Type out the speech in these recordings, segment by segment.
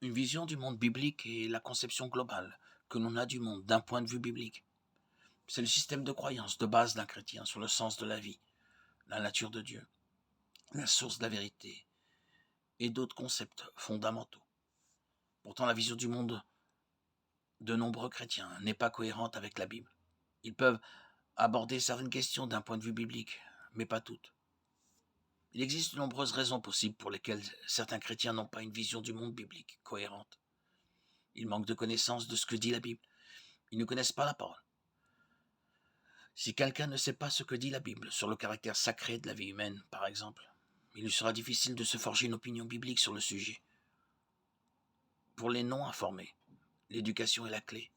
Une vision du monde biblique est la conception globale que l'on a du monde d'un point de vue biblique. C'est le système de croyance de base d'un chrétien sur le sens de la vie, la nature de Dieu, la source de la vérité et d'autres concepts fondamentaux. Pourtant, la vision du monde de nombreux chrétiens n'est pas cohérente avec la Bible. Ils peuvent aborder certaines questions d'un point de vue biblique, mais pas toutes. Il existe de nombreuses raisons possibles pour lesquelles certains chrétiens n'ont pas une vision du monde biblique cohérente. Ils manquent de connaissance de ce que dit la Bible. Ils ne connaissent pas la parole. Si quelqu'un ne sait pas ce que dit la Bible sur le caractère sacré de la vie humaine, par exemple, il lui sera difficile de se forger une opinion biblique sur le sujet. Pour les non-informés, l'éducation est la clé.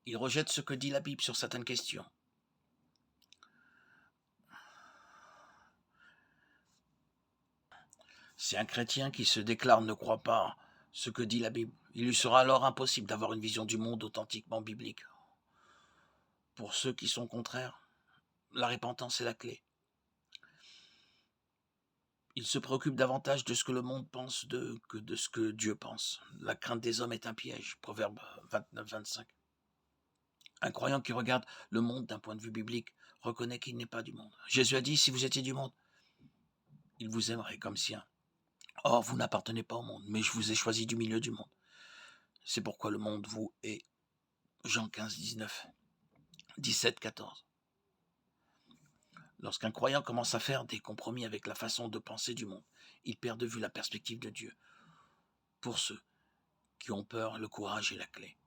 Ils rejettent ce que dit la Bible sur certaines questions. Si un chrétien qui se déclare ne croit pas ce que dit la Bible, il lui sera alors impossible d'avoir une vision du monde authentiquement biblique. Pour ceux qui sont contraires, la repentance est la clé. Ils se préoccupent davantage de ce que le monde pense d'eux que de ce que Dieu pense. La crainte des hommes est un piège. Proverbe 29-25. Un croyant qui regarde le monde d'un point de vue biblique reconnaît qu'il n'est pas du monde. Jésus a dit, si vous étiez du monde, il vous aimerait comme sien. Or, vous n'appartenez pas au monde, mais je vous ai choisi du milieu du monde. C'est pourquoi le monde vous est. Jean 15, 19, 17, 14. Lorsqu'un croyant commence à faire des compromis avec la façon de penser du monde, il perd de vue la perspective de Dieu. Pour ceux qui ont peur, le courage est la clé.